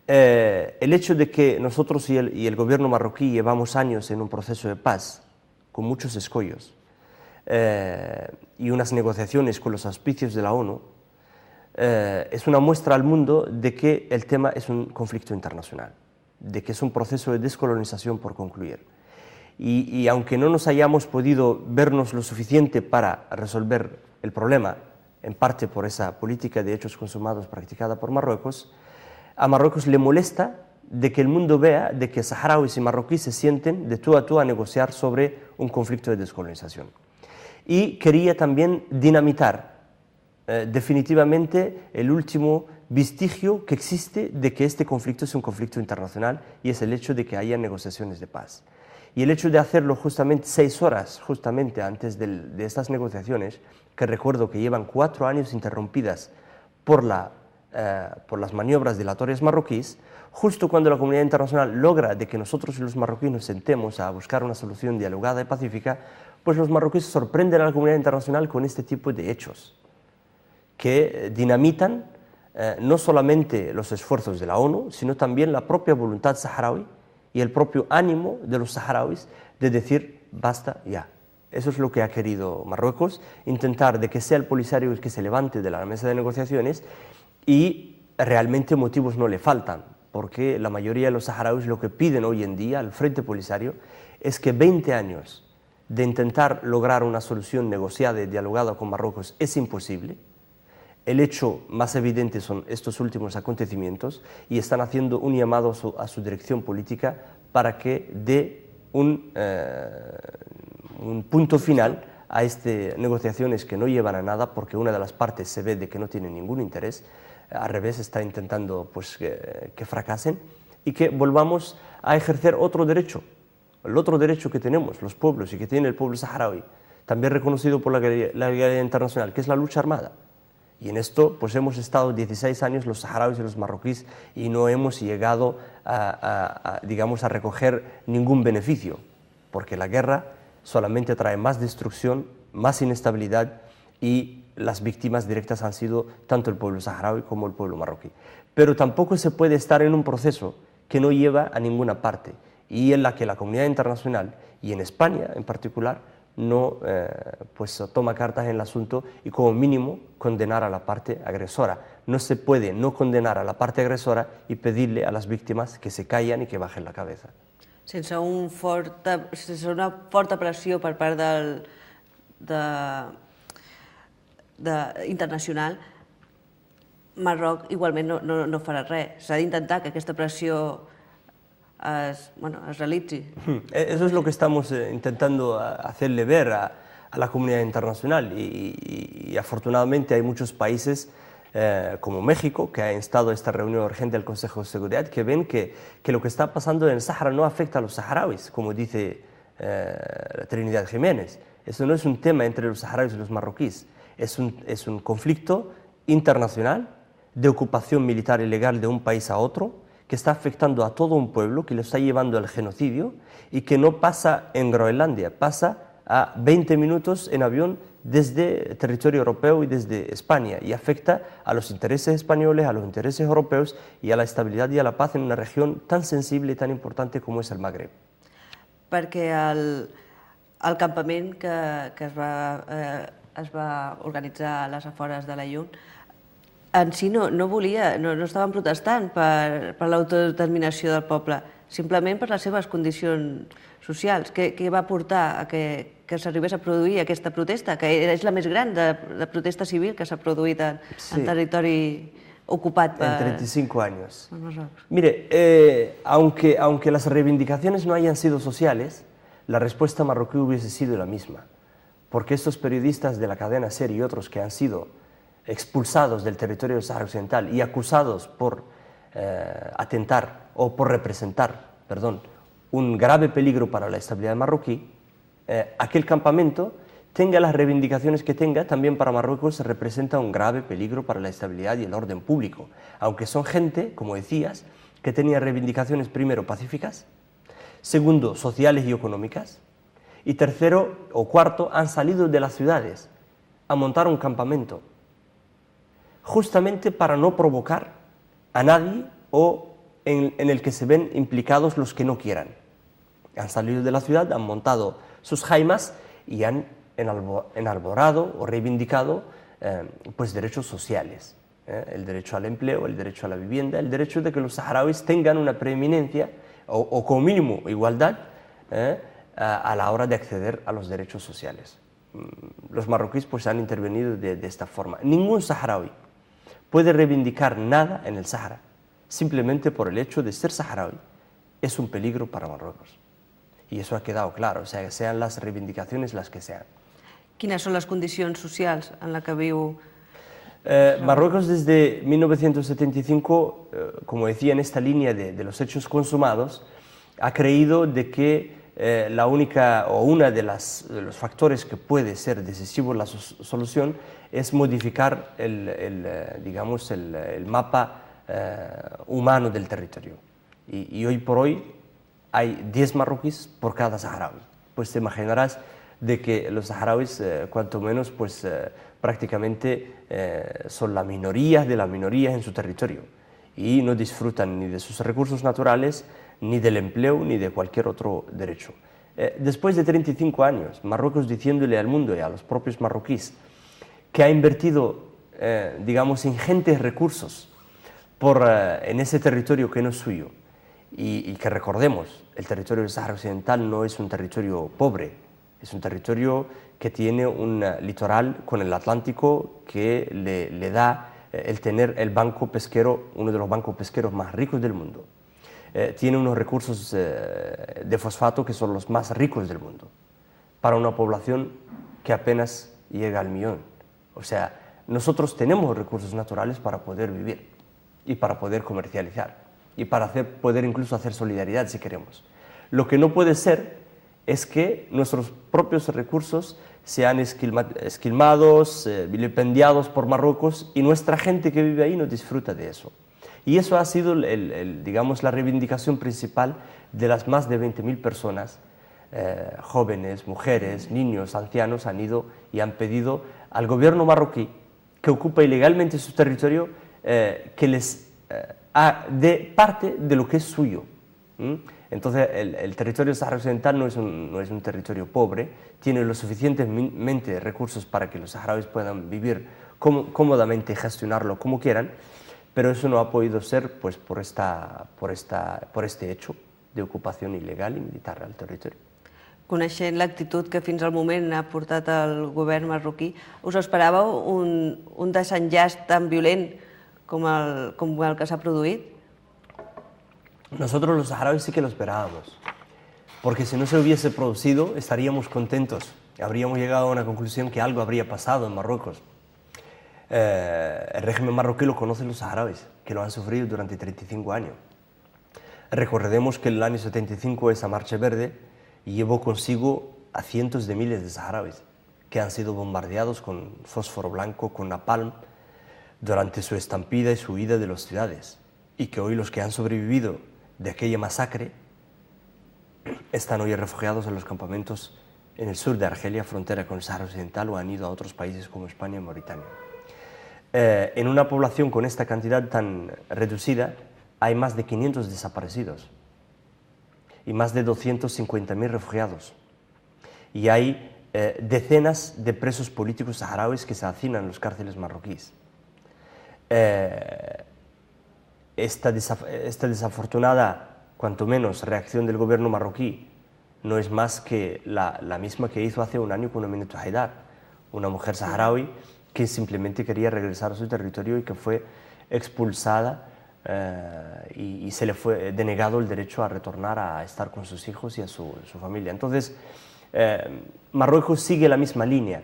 El hecho de que nosotros y el gobierno marroquí llevamos años en un proceso de paz, con muchos escollos, y unas negociaciones con los auspicios de la ONU, es una muestra al mundo de que el tema es un conflicto internacional, de que es un proceso de descolonización por concluir. Y aunque no nos hayamos podido vernos lo suficiente para resolver el problema, en parte por esa política de hechos consumados practicada por Marruecos, a Marruecos le molesta de que el mundo vea de que saharauis y marroquíes se sienten de tú a tú a negociar sobre un conflicto de descolonización. Y quería también dinamitar definitivamente el último vestigio que existe de que este conflicto es un conflicto internacional, y es el hecho de que haya negociaciones de paz. Y el hecho de hacerlo justamente 6 horas justamente antes de estas negociaciones, que recuerdo que llevan 4 años interrumpidas por las maniobras dilatorias marroquíes, justo cuando la comunidad internacional logra de que nosotros y los marroquíes nos sentemos a buscar una solución dialogada y pacífica, pues los marroquíes sorprenden a la comunidad internacional con este tipo de hechos, que dinamitan no solamente los esfuerzos de la ONU, sino también la propia voluntad saharaui y el propio ánimo de los saharauis de decir basta ya. Eso es lo que ha querido Marruecos, intentar de que sea el Polisario el que se levante de la mesa de negociaciones, y realmente motivos no le faltan, porque la mayoría de los saharauis lo que piden hoy en día al Frente Polisario es que 20 años de intentar lograr una solución negociada y dialogada con Marruecos es imposible. El hecho más evidente son estos últimos acontecimientos, y están haciendo un llamado a su dirección política para que dé un punto final a estas negociaciones que no llevan a nada, porque una de las partes se ve de que no tiene ningún interés, al revés, está intentando pues, que fracasen, y que volvamos a ejercer otro derecho, el otro derecho que tenemos los pueblos y que tiene el pueblo saharaui, también reconocido por la legalidad internacional, que es la lucha armada. Y en esto pues hemos estado 16 años los saharauis y los marroquíes, y no hemos llegado digamos, a recoger ningún beneficio, porque la guerra solamente trae más destrucción, más inestabilidad, y las víctimas directas han sido tanto el pueblo saharaui como el pueblo marroquí. Pero tampoco se puede estar en un proceso que no lleva a ninguna parte, y en la que la comunidad internacional, y en España en particular, no pues toma cartas en el asunto y como mínimo condenar a la parte agresora. No se puede no condenar a la parte agresora y pedirle a las víctimas que se callen y que bajen la cabeza. Sense una forta pressió per part internacional, Marroc igualment no farà res. S'ha d'intentar que aquesta pressió es realitzi. Eso es lo que estamos intentando hacerle ver a la comunidad internacional, y afortunadamente hay muchos países como México, que ha instado esta reunión urgente del Consejo de Seguridad, que ven que lo que está pasando en el Sáhara no afecta a los saharauis, como dice Trinidad Jiménez. Eso no es un tema entre los saharauis y los marroquíes, es un conflicto internacional de ocupación militar ilegal de un país a otro, que está afectando a todo un pueblo, que lo está llevando al genocidio, y que no pasa en Groenlandia, pasa a 20 minutos en avión desde territorio europeo y desde España, y afecta a los intereses españoles, a los intereses europeos y a la estabilidad y a la paz en una región tan sensible y tan importante como es el Magreb. Perquè el campament que es va organitzar a les afores de l'Aaiún en si no estaven protestant per l'autodeterminació del poble, simplement per les seves condicions socials. Què va portar a que s'arribés a produir aquesta protesta, que és la més gran de protesta civil que s'ha produït en territori ocupat per... En 35 años. Mire, aunque las reivindicaciones no hayan sido sociales, la respuesta marroquí hubiese sido la misma, porque estos periodistas de la cadena SER y otros que han sido expulsados del territorio del Sáhara Occidental y acusados por atentar o por representar, un grave peligro para la estabilidad marroquí, aquel campamento, tenga las reivindicaciones que tenga, también para Marruecos representa un grave peligro para la estabilidad y el orden público, aunque son gente, como decías, que tenía reivindicaciones primero pacíficas, segundo sociales y económicas, y tercero o cuarto han salido de las ciudades a montar un campamento, justamente para no provocar a nadie o en el que se ven implicados los que no quieran. Han salido de la ciudad, han montado sus jaimas y han enarborado o reivindicado pues derechos sociales. El derecho al empleo, el derecho a la vivienda, el derecho de que los saharauis tengan una preeminencia o como mínimo igualdad a la hora de acceder a los derechos sociales. Los marroquíes pues han intervenido de esta forma. Ningún saharaui puede reivindicar nada en el Sáhara simplemente por el hecho de ser saharaui. Es un peligro para Marruecos. I això ha quedat clar, o sea, sean las reivindicaciones las que sean. Quines són les condicions socials en la que viu? Marruecos desde 1975, como decía, en esta línea de los hechos consumados, ha creído de que la única o una de los factores que puede ser decisivo en la solución es modificar digamos, el mapa humano del territorio. Y hoy por hoy hay 10 marroquíes por cada saharaui. Pues te imaginarás de que los saharauis, cuanto menos, pues prácticamente son la minoría de la minoría en su territorio y no disfrutan ni de sus recursos naturales, ni del empleo, ni de cualquier otro derecho. Después de 35 años, Marruecos diciéndole al mundo y a los propios marroquíes que ha invertido, digamos, ingentes recursos en ese territorio que no es suyo, y que recordemos, el territorio del Sáhara Occidental no es un territorio pobre, es un territorio que tiene un litoral con el Atlántico que le da el tener el banco pesquero, uno de los bancos pesqueros más ricos del mundo. Tiene unos recursos de fosfato que son los más ricos del mundo, para una población que apenas llega al millón. O sea, nosotros tenemos recursos naturales para poder vivir y para poder comercializar y para poder incluso hacer solidaridad si queremos. Lo que no puede ser es que nuestros propios recursos sean esquilmados, vilipendiados por Marruecos y nuestra gente que vive ahí no disfruta de eso. Y eso ha sido, digamos, la reivindicación principal de las más de 20.000 personas, jóvenes, mujeres, niños, ancianos, han ido y han pedido al gobierno marroquí, que ocupa ilegalmente su territorio, que les dé parte de lo que es suyo. Entonces, el territorio del Sáhara Occidental no es un territorio pobre, tiene los suficientemente recursos para que los saharauis puedan vivir cómodamente y gestionarlo como quieran, pero eso no ha podido ser pues, por este hecho de ocupación ilegal y militar al territorio. Coneixent l'actitud que fins al moment ha portat el govern marroquí, us esperàveu un desenllaç tan violent com el que s'ha produït? Nosotros los saharauis sí que lo esperábamos, porque si no se hubiese producido estaríamos contentos, habríamos llegado a una conclusión que algo habría pasado en Marruecos. El régimen marroquí lo conocen los saharauis, que lo han sufrido durante 35 años. Recordemos que en el año 75 esa marcha verde llevó consigo a cientos de miles de saharauis que han sido bombardeados con fósforo blanco, con napalm, durante su estampida y su huida de las ciudades, y que hoy los que han sobrevivido de aquella masacre están hoy refugiados en los campamentos en el sur de Argelia, frontera con el Sáhara Occidental, o han ido a otros países como España y Mauritania. En una población con esta cantidad tan reducida hay más de 500 desaparecidos y más de 250.000 refugiados. Y hay decenas de presos políticos saharauis que se hacinan en los cárceles marroquíes. Esta desafortunada, cuanto menos, reacción del gobierno marroquí no es más que la misma que hizo hace un año con Aminata Haidar, una mujer saharaui que simplemente quería regresar a su territorio y que fue expulsada y se le fue denegado el derecho a retornar a estar con sus hijos y a su familia. Entonces, Marruecos sigue la misma línea.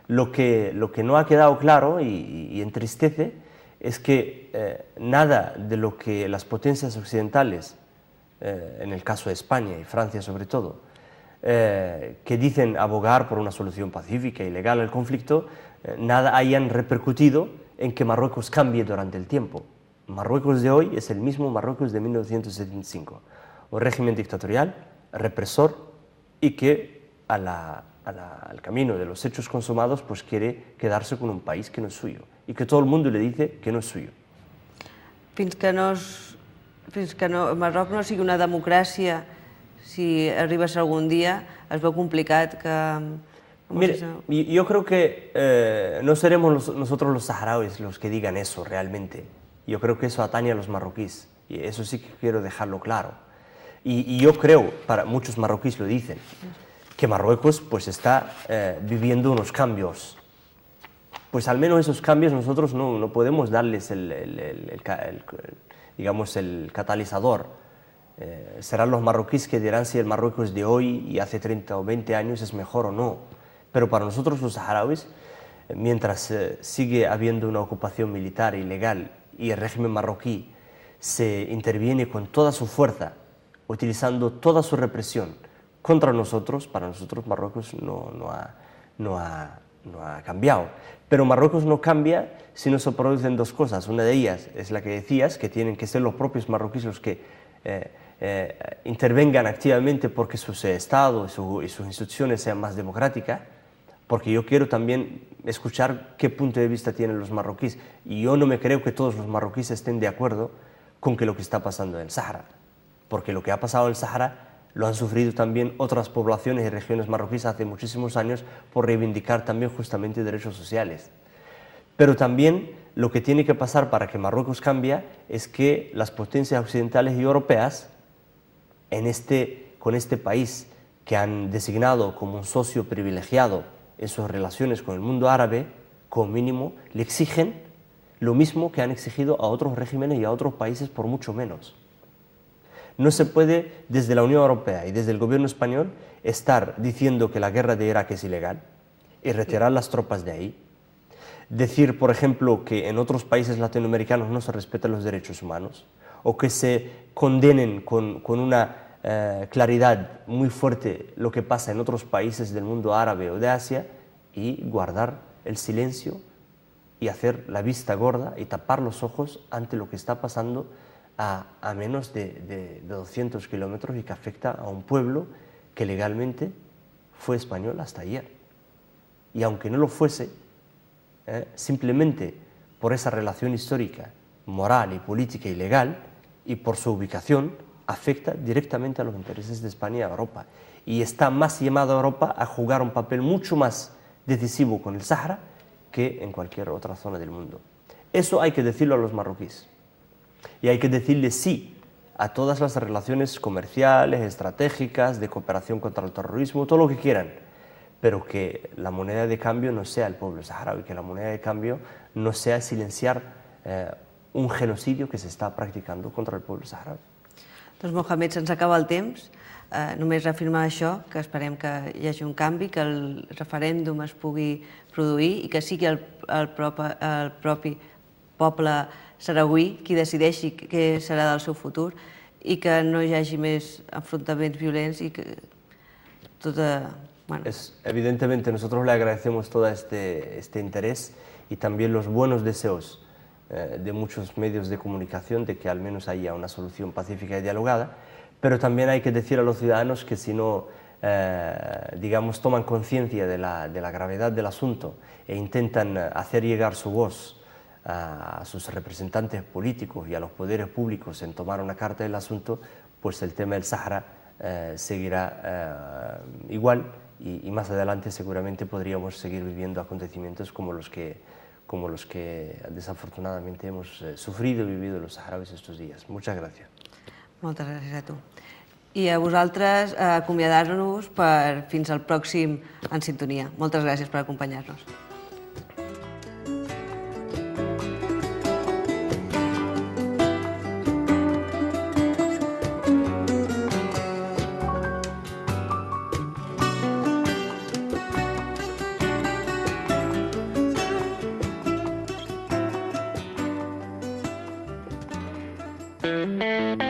Lo que no ha quedado claro y entristece es que nada de lo que las potencias occidentales, en el caso de España y Francia sobre todo, que dicen abogar por una solución pacífica y legal al conflicto, nada hayan repercutido en que Marruecos cambie durante el tiempo. Marruecos de hoy es el mismo Marruecos de 1975, un régimen dictatorial, represor y que al camino de los hechos consumados pues quiere quedarse con un país que no es suyo y que todo el mundo le dice que no es suyo. Fins que no es fins que Marroc no sigui una democràcia, si arriba a ser algún día, es veu complicat que... Mire, yo creo que no seremos nosotros los saharauis los que digan eso realmente. Yo creo que eso atañe a los marroquíes, y eso sí que quiero dejarlo claro. Y yo creo, para muchos marroquíes lo dicen, que Marruecos pues está viviendo unos cambios. Pues al menos esos cambios nosotros no podemos darles digamos, el catalizador. Serán los marroquíes que dirán si el Marruecos de hoy y hace 30 o 20 años es mejor o no. Pero para nosotros los saharauis, mientras sigue habiendo una ocupación militar ilegal y el régimen marroquí se interviene con toda su fuerza, utilizando toda su represión contra nosotros, para nosotros Marruecos no ha cambiado. Pero Marruecos no cambia si no se producen dos cosas. Una de ellas es la que decías, que tienen que ser los propios marroquíes los que intervengan activamente porque su Estado y sus instituciones sean más democráticas, porque yo quiero también escuchar qué punto de vista tienen los marroquíes, y yo no me creo que todos los marroquíes estén de acuerdo con lo que está pasando en el Sáhara, porque lo que ha pasado en el Sáhara lo han sufrido también otras poblaciones y regiones marroquíes hace muchísimos años por reivindicar también justamente derechos sociales. Pero también lo que tiene que pasar para que Marruecos cambie es que las potencias occidentales y europeas con este país que han designado como un socio privilegiado en sus relaciones con el mundo árabe, como mínimo, le exigen lo mismo que han exigido a otros regímenes y a otros países por mucho menos. No se puede, desde la Unión Europea y desde el gobierno español, estar diciendo que la guerra de Irak es ilegal y retirar las tropas de ahí. Decir, por ejemplo, que en otros países latinoamericanos no se respetan los derechos humanos, o que se condenen con una claridad muy fuerte lo que pasa en otros países del mundo árabe o de Asia, y guardar el silencio y hacer la vista gorda y tapar los ojos ante lo que está pasando a menos de 200 kilómetros y que afecta a un pueblo que legalmente fue español hasta ayer. Y aunque no lo fuese, simplemente por esa relación histórica, moral y política y legal, y por su ubicación, afecta directamente a los intereses de España y a Europa. Y está más llamada a Europa a jugar un papel mucho más decisivo con el Sáhara que en cualquier otra zona del mundo. Eso hay que decirlo a los marroquíes. Y hay que decirle sí a todas las relaciones comerciales, estratégicas, de cooperación contra el terrorismo, todo lo que quieran, pero que la moneda de cambio no sea el pueblo saharaui, que la moneda de cambio no sea silenciar un genocidio que se está practicando contra el pueblo saharaui. Doncs Mohamed, se'ns acaba el temps. Només reafirmar això, que esperem que hi hagi un canvi, que el referèndum es pugui produir i que sigui el propi poble saharaui qui decideixi què serà del seu futur i que no hi hagi més enfrontaments violents i que tota... Evidentemente nosotros le agradecemos todo este interés y también los buenos deseos de muchos medios de comunicación de que al menos haya una solución pacífica y dialogada, pero también hay que decir a los ciudadanos que si no, digamos, toman conciencia de la gravedad del asunto e intentan hacer llegar su voz a sus representantes políticos y a los poderes públicos en tomar una carta del asunto, pues el tema del Sáhara seguirá igual y más adelante seguramente podríamos seguir viviendo acontecimientos como los que desafortunadamente hemos sufrido y vivido los saharauis estos días. Muchas gracias. Moltes gràcies a tu. I a vosaltres acomiadar-nos fins al pròxim En Sintonia. Moltes gràcies per acompanyar-nos. Thank you.